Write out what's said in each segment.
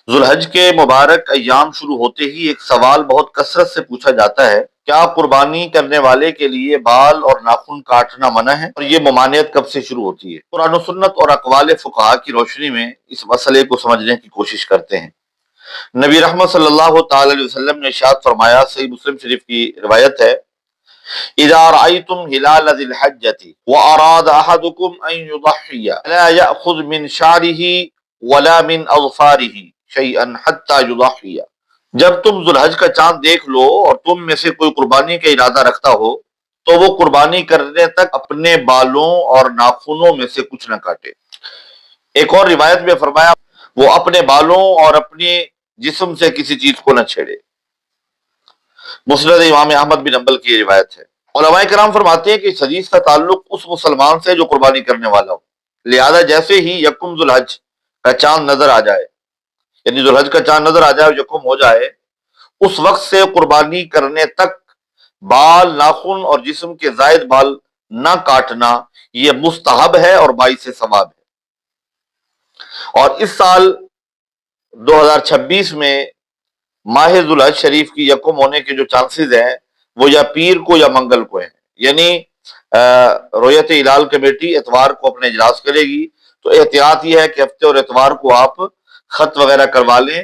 ذوالحج کے مبارک ایام شروع ہوتے ہی ایک سوال بہت کثرت سے پوچھا جاتا ہے، کیا قربانی کرنے والے کے لیے بال اور ناخن کاٹنا منع ہے؟ اور یہ ممانعت کب سے شروع ہوتی ہے؟ قرآن و سنت اور اقوال فقہا کی روشنی میں اس مسئلے کو سمجھنے کی کوشش کرتے ہیں۔ نبی رحمت صلی اللہ تعالی علیہ وسلم نے ارشاد فرمایا، صحیح مسلم شریف کی روایت ہے، اذا رأيتم هلال ذي الحجة وأراد أحدكم أن يضحي لا يأخذ من شعره ولا من أظفاره شيئا حتى يضحي۔ جب تم ذوالحج کا چاند دیکھ لو اور تم میں سے کوئی قربانی کا ارادہ رکھتا ہو تو وہ قربانی کرنے تک اپنے بالوں اور ناخنوں میں سے کچھ نہ کاٹے۔ ایک اور روایت میں فرمایا، وہ اپنے بالوں اور اپنے جسم سے کسی چیز کو نہ چھیڑے۔ مسند امام احمد بن حنبل کی یہ روایت ہے۔ علماء کرام فرماتے ہیں کہ اس حدیث کا تعلق اس مسلمان سے جو قربانی کرنے والا ہو، لہذا جیسے ہی یکم ذوالحج کا چاند نظر آ جائے، یعنی ذوالحج کا چاند نظر آ جائے اور یکم ہو جائے، اس وقت سے قربانی کرنے تک بال، ناخن اور جسم کے زائد بال نہ کاٹنا یہ مستحب ہے اور باعث ثواب ہے۔ اور اس سال 2026 میں ماہ ذوالحج شریف کی یکم ہونے کے جو چانسز ہیں وہ یا پیر کو یا منگل کو ہیں، یعنی رویت ہلال کمیٹی اتوار کو اپنے اجلاس کرے گی، تو احتیاط یہ ہے کہ ہفتے اور اتوار کو آپ خط وغیرہ کروا لیں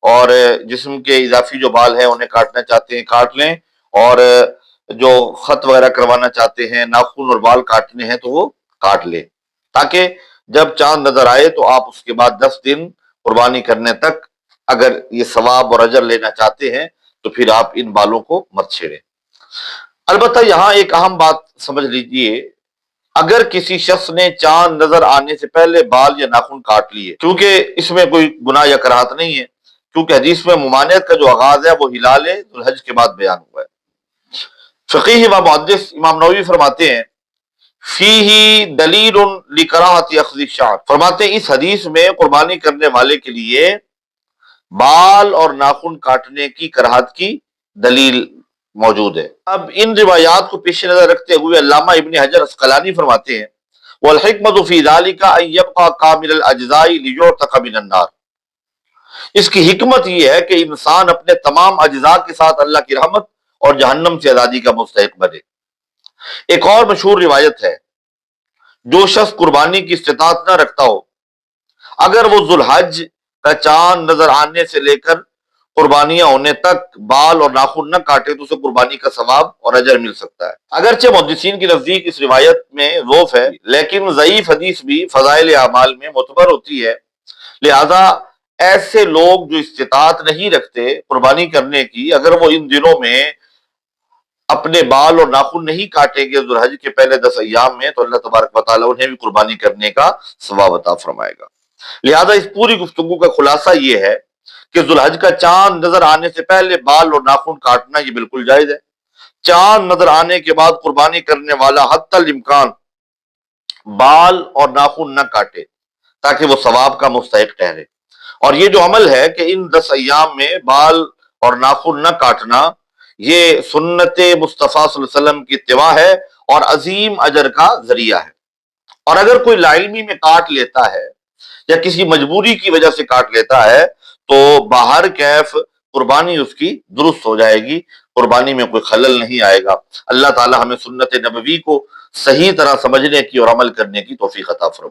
اور جسم کے اضافی جو بال ہیں انہیں کاٹنا چاہتے ہیں کاٹ لیں، اور جو خط وغیرہ کروانا چاہتے ہیں، ناخن اور بال کاٹنے ہیں تو وہ کاٹ لیں، تاکہ جب چاند نظر آئے تو آپ اس کے بعد 10 دن قربانی کرنے تک اگر یہ ثواب اور اجر لینا چاہتے ہیں تو پھر آپ ان بالوں کو مت چھیڑیں۔ البتہ یہاں ایک اہم بات سمجھ لیجئے، اگر کسی شخص نے چاند نظر آنے سے پہلے بال یا ناخن کاٹ لیے، کیونکہ اس میں کوئی گناہ یا کراہت نہیں ہے، کیونکہ حدیث میں ممانعت کا جو آغاز ہے وہ ہلال ذوالحج کے بعد بیان ہوا ہے۔ فقیہ و محدث امام نووی فرماتے ہیں، فیہ دلیل لکراہت اخذ الشعر، فرماتے ہیں اس حدیث میں قربانی کرنے والے کے لیے بال اور ناخن کاٹنے کی کراہت کی دلیل موجود ہے۔ اب ان روایات کو پیش نظر رکھتے ہوئے علامہ ابن حجر عسقلانی فرماتے ہیں، والحکمۃ فی ذلک ان یبقى کامل الاجزاء لیعتق من النار، اس کی حکمت یہ ہے کہ انسان اپنے تمام اجزاء کے ساتھ اللہ کی رحمت اور جہنم سے آزادی کا مستحق بنے۔ ایک اور مشہور روایت ہے، جو شخص قربانی کی استطاعت نہ رکھتا ہو، اگر وہ ذوالحج کا چاند نظر آنے سے لے کر قربانیاں ہونے تک بال اور ناخن نہ کاٹے تو اسے قربانی کا ثواب اور اجر مل سکتا ہے۔ اگرچہ محدثین کی نزدیک اس روایت میں ضعف ہے، لیکن ضعیف حدیث بھی فضائل اعمال میں معتبر ہوتی ہے، لہذا ایسے لوگ جو استطاعت نہیں رکھتے قربانی کرنے کی، اگر وہ ان دنوں میں اپنے بال اور ناخن نہیں کاٹیں گے ذوالحج کے پہلے 10 ایام میں، تو اللہ تبارک و تعالیٰ انہیں بھی قربانی کرنے کا ثواب عطا فرمائے گا۔ لہذا اس پوری گفتگو کا خلاصہ یہ ہے کہ ذوالحج کا چاند نظر آنے سے پہلے بال اور ناخن کاٹنا یہ بالکل جائز ہے۔ چاند نظر آنے کے بعد قربانی کرنے والا حتی الامکان بال اور ناخن نہ کاٹے تاکہ وہ ثواب کا مستحق ٹھہرے۔ اور یہ جو عمل ہے کہ ان 10 ایام میں بال اور ناخن نہ کاٹنا، یہ سنت مصطفیٰ صلی اللہ علیہ وسلم کی اتباع ہے اور عظیم اجر کا ذریعہ ہے۔ اور اگر کوئی لاعلمی میں کاٹ لیتا ہے یا کسی مجبوری کی وجہ سے کاٹ لیتا ہے تو باہر کیف قربانی اس کی درست ہو جائے گی، قربانی میں کوئی خلل نہیں آئے گا۔ اللہ تعالی ہمیں سنت نبوی کو صحیح طرح سمجھنے کی اور عمل کرنے کی توفیق عطا فرمائے۔